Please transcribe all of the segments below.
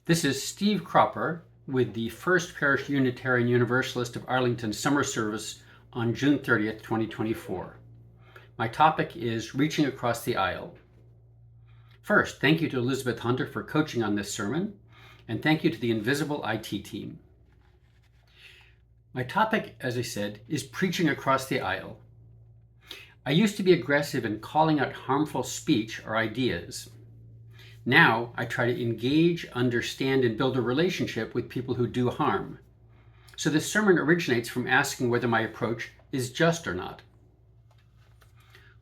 This is Steve Cropper with the First Parish Unitarian Universalist of Arlington Summer Service on June 30th, 2024. My topic is Reaching Across the Aisle. First, thank you to Elizabeth Hunter for coaching on this sermon, and thank you to the Invisible IT team. My topic, as I said, is preaching across the aisle. I used to be aggressive in calling out harmful speech or ideas. Now, I try to engage, understand, and build a relationship with people who do harm. So this sermon originates from asking whether my approach is just or not.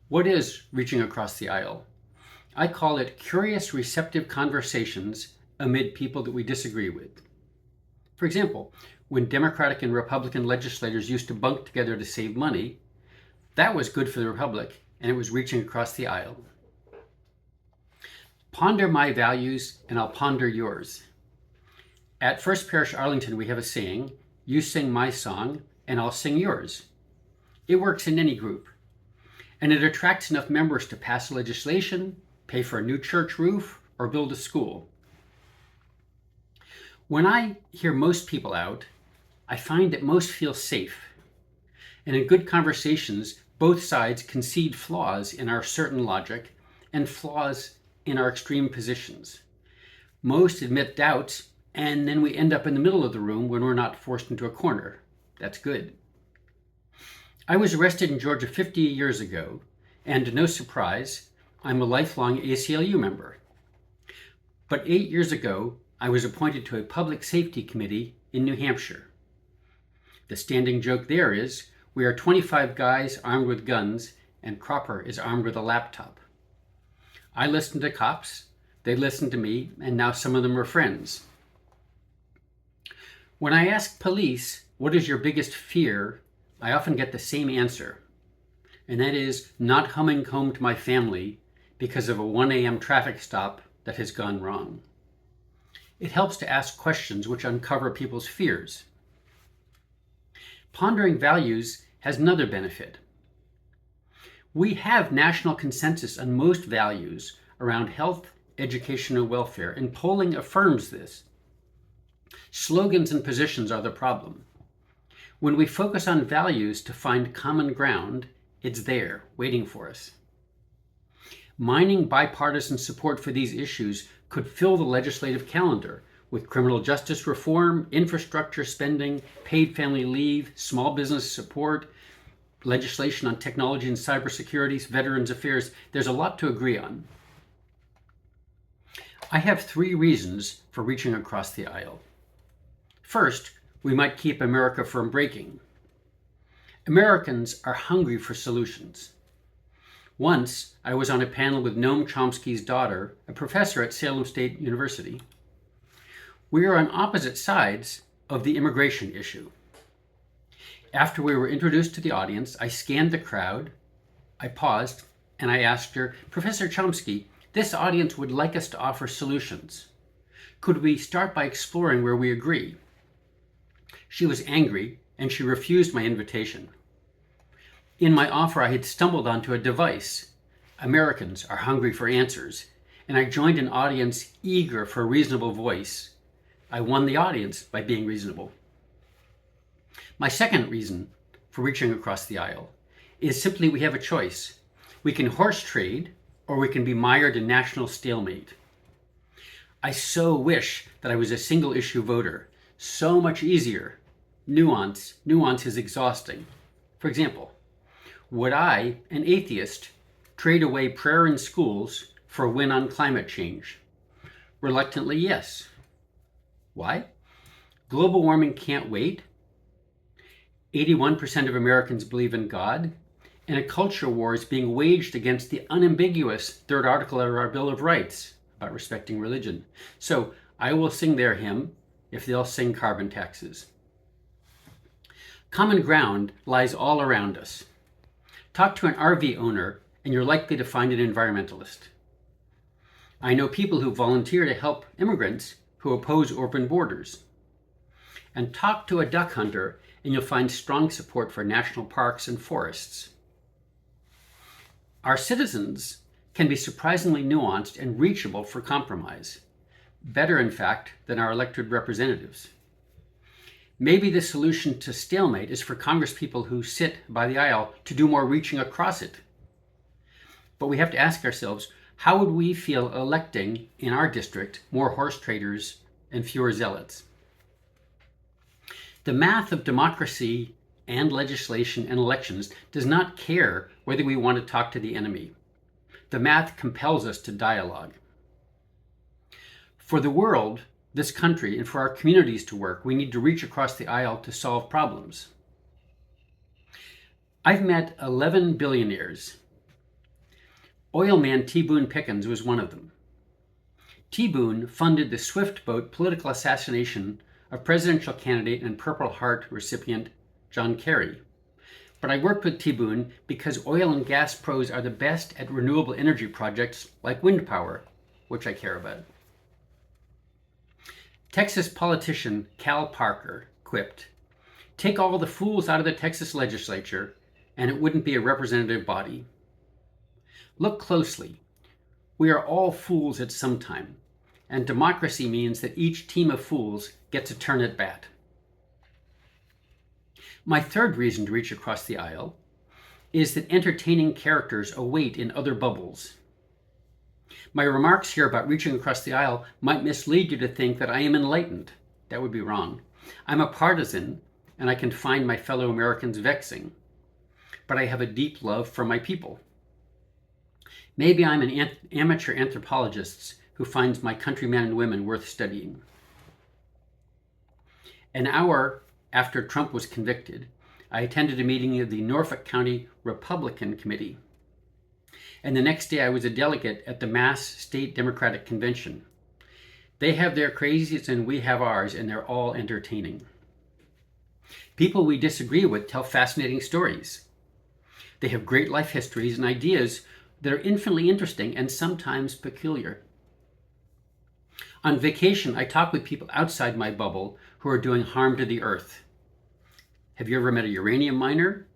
What is reaching across the aisle? I call it curious, receptive conversations amid people that we disagree with. For example, when Democratic and Republican legislators used to bunk together to save money, that was good for the Republic, and it was reaching across the aisle. Ponder my values, and I'll ponder yours. At First Parish Arlington, we have a saying, you sing my song, and I'll sing yours. It works in any group, and it attracts enough members to pass legislation, pay for a new church roof, or build a school. When I hear most people out, I find that most feel safe. And in good conversations, both sides concede flaws in our certain logic and flaws in our extreme positions. Most admit doubts, and then we end up in the middle of the room when we're not forced into a corner. That's good. I was arrested in Georgia 50 years ago, and no surprise, I'm a lifelong ACLU member. But 8 years ago, I was appointed to a public safety committee in New Hampshire. The standing joke there is, we are 25 guys armed with guns, and Cropper is armed with a laptop. I listened to cops, they listened to me, and now some of them are friends. When I ask police, what is your biggest fear, I often get the same answer, and that is not coming home to my family because of a 1 a.m. traffic stop that has gone wrong. It helps to ask questions which uncover people's fears. Pondering values has another benefit. We have national consensus on most values around health, education, and welfare, and polling affirms this. Slogans and positions are the problem. When we focus on values to find common ground, it's there, waiting for us. Mining bipartisan support for these issues could fill the legislative calendar with criminal justice reform, infrastructure spending, paid family leave, small business support, legislation on technology and cybersecurity, veterans affairs. There's a lot to agree on. I have 3 reasons for reaching across the aisle. First, we might keep America from breaking. Americans are hungry for solutions. Once, I was on a panel with Noam Chomsky's daughter, a professor at Salem State University. We are on opposite sides of the immigration issue. After we were introduced to the audience, I scanned the crowd, I paused, and I asked her, Professor Chomsky, this audience would like us to offer solutions. Could we start by exploring where we agree? She was angry, and she refused my invitation. In my offer, I had stumbled onto a device. Americans are hungry for answers, and I joined an audience eager for a reasonable voice. I won the audience by being reasonable. My second reason for reaching across the aisle is simply we have a choice. We can horse trade, or we can be mired in national stalemate. I so wish that I was a single issue voter. So much easier. Nuance is exhausting. For example, would I, an atheist, trade away prayer in schools for a win on climate change? Reluctantly, yes. Why? Global warming can't wait. 81% of Americans believe in God, and a culture war is being waged against the unambiguous third article of our Bill of Rights about respecting religion. So I will sing their hymn if they'll sing carbon taxes. Common ground lies all around us. Talk to an RV owner and you're likely to find an environmentalist. I know people who volunteer to help immigrants who oppose open borders. And talk to a duck hunter and you'll find strong support for national parks and forests. Our citizens can be surprisingly nuanced and reachable for compromise. better, in fact, than our elected representatives. Maybe the solution to stalemate is for congresspeople who sit by the aisle to do more reaching across it. But we have to ask ourselves, how would we feel electing in our district more horse traders and fewer zealots? The math of democracy and legislation and elections does not care whether we want to talk to the enemy. The math compels us to dialogue. For the world, this country, and for our communities to work, we need to reach across the aisle to solve problems. I've met 11 billionaires. Oil man T. Boone Pickens was one of them. T. Boone funded the swift boat political assassination of presidential candidate and Purple Heart recipient John Kerry. But I worked with T. Boone because oil and gas pros are the best at renewable energy projects like wind power, which I care about. Texas politician Cal Parker quipped, "Take all the fools out of the Texas legislature, and it wouldn't be a representative body." Look closely. We are all fools at some time, and democracy means that each team of fools gets a turn at bat. My third reason to reach across the aisle is that entertaining characters await in other bubbles. My remarks here about reaching across the aisle might mislead you to think that I am enlightened. That would be wrong. I'm a partisan, and I can find my fellow Americans vexing. But I have a deep love for my people. Maybe I'm an amateur anthropologist who finds my countrymen and women worth studying. An hour after Trump was convicted, I attended a meeting of the Norfolk County Republican Committee. And the next day I was a delegate at the Mass State Democratic Convention. They have their crazies and we have ours, and they're all entertaining. People we disagree with tell fascinating stories. They have great life histories and ideas that are infinitely interesting and sometimes peculiar. On vacation, I talk with people outside my bubble who are doing harm to the earth. Have you ever met a uranium miner?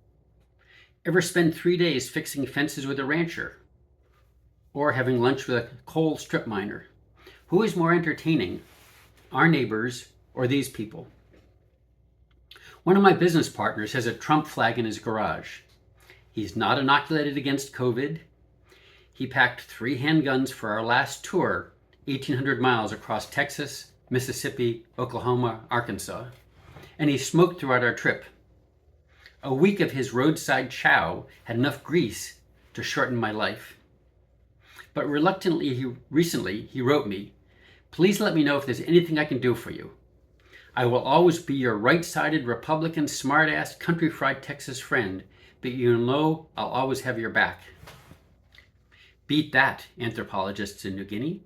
Ever spend 3 days fixing fences with a rancher? Or having lunch with a coal strip miner? Who is more entertaining, our neighbors or these people? One of my business partners has a Trump flag in his garage. He's not inoculated against COVID. He packed 3 handguns for our last tour, 1,800 miles across Texas, Mississippi, Oklahoma, Arkansas. And he smoked throughout our trip. A week of his roadside chow had enough grease to shorten my life. But reluctantly, recently he wrote me, "Please let me know if there's anything I can do for you. I will always be your right-sided Republican smart-ass country fried Texas friend, but you know I'll always have your back." Beat that, anthropologists in New Guinea.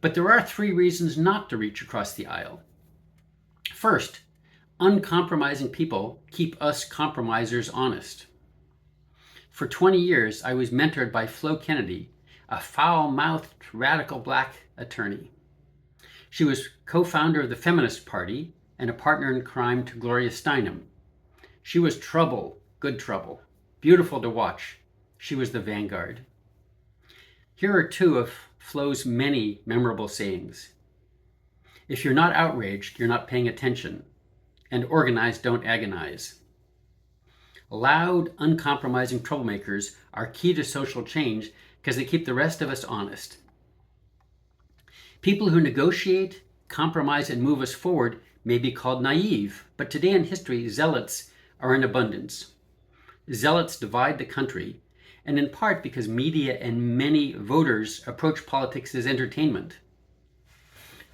But there are 3 reasons not to reach across the aisle. First, uncompromising people keep us compromisers honest. For 20 years, I was mentored by Flo Kennedy, a foul-mouthed radical black attorney. She was co-founder of the Feminist Party and a partner in crime to Gloria Steinem. She was trouble, good trouble, beautiful to watch. She was the vanguard. Here are 2 of Flo's many memorable sayings. If you're not outraged, you're not paying attention. And organized don't agonize. Loud, uncompromising troublemakers are key to social change because they keep the rest of us honest. People who negotiate, compromise, and move us forward may be called naive, but today in history, zealots are in abundance. Zealots divide the country, and in part because media and many voters approach politics as entertainment.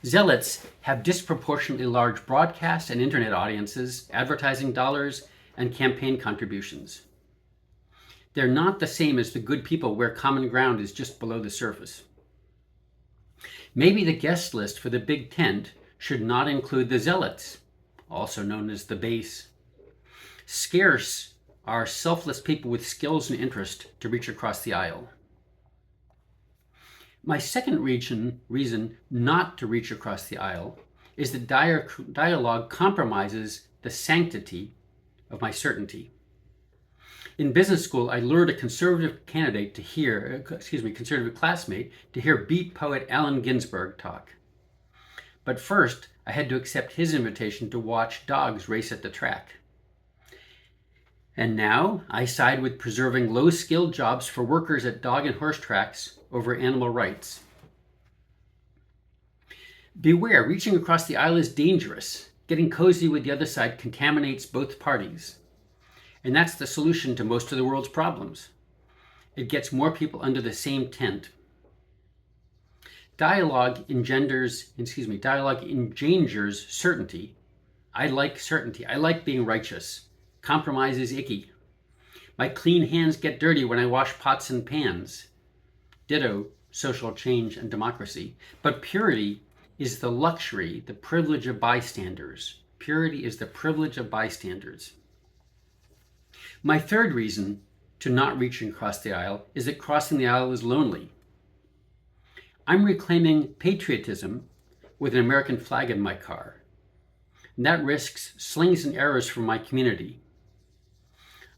Zealots have disproportionately large broadcast and internet audiences, advertising dollars, and campaign contributions. They're not the same as the good people where common ground is just below the surface. Maybe the guest list for the big tent should not include the zealots, also known as the base. Scarce are selfless people with skills and interest to reach across the aisle. My second reason not to reach across the aisle is that dialogue compromises the sanctity of my certainty. In business school, I lured a conservative conservative classmate to hear beat poet Allen Ginsberg talk. But first, I had to accept his invitation to watch dogs race at the track. And now I side with preserving low-skilled jobs for workers at dog and horse tracks over animal rights. Beware, reaching across the aisle is dangerous. Getting cozy with the other side contaminates both parties. And that's the solution to most of the world's problems. It gets more people under the same tent. Dialogue engenders certainty. I like certainty. I like being righteous. Compromise is icky. My clean hands get dirty when I wash pots and pans. Ditto social change and democracy. But purity is the luxury, the privilege of bystanders. Purity is the privilege of bystanders. My third reason to not reach across the aisle is that crossing the aisle is lonely. I'm reclaiming patriotism with an American flag in my car. And that risks slings and arrows from my community.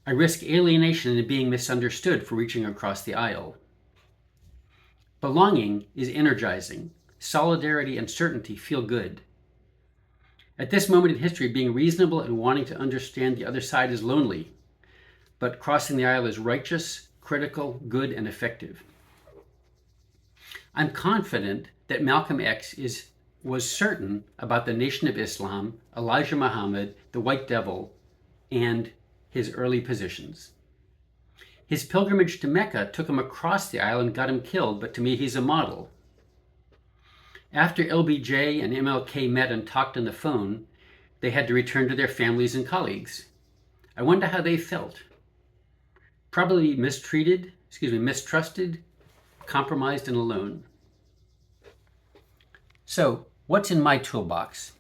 I risk alienation and being misunderstood for reaching across the aisle. Belonging is energizing. Solidarity and certainty feel good. At this moment in history, being reasonable and wanting to understand the other side is lonely, but crossing the aisle is righteous, critical, good, and effective. I'm confident that Malcolm X was certain about the Nation of Islam, Elijah Muhammad, the White Devil, and his early positions. His pilgrimage to Mecca took him across the aisle and got him killed, but to me he's a model. After LBJ and MLK met and talked on the phone, they had to return to their families and colleagues. I wonder how they felt. Probably mistrusted, compromised, and alone. So, what's in my toolbox?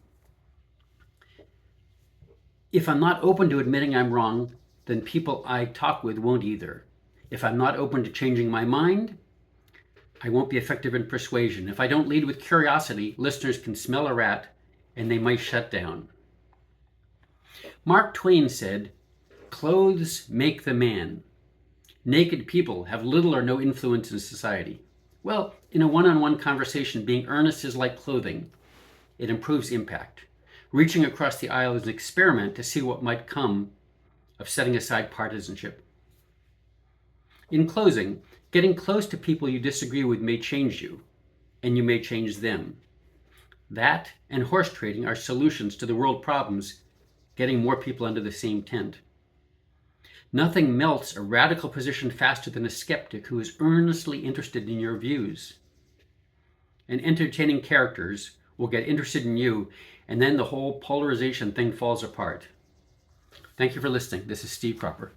If I'm not open to admitting I'm wrong, then people I talk with won't either. If I'm not open to changing my mind, I won't be effective in persuasion. If I don't lead with curiosity, listeners can smell a rat and they might shut down. Mark Twain said, "Clothes make the man. Naked people have little or no influence in society." Well, in a one-on-one conversation, being earnest is like clothing. It improves impact. Reaching across the aisle is an experiment to see what might come of setting aside partisanship. In closing, getting close to people you disagree with may change you, and you may change them. That and horse trading are solutions to the world problems, getting more people under the same tent. Nothing melts a radical position faster than a skeptic who is earnestly interested in your views. And entertaining characters will get interested in you, and then the whole polarization thing falls apart. Thank you for listening. This is Steve Cropper.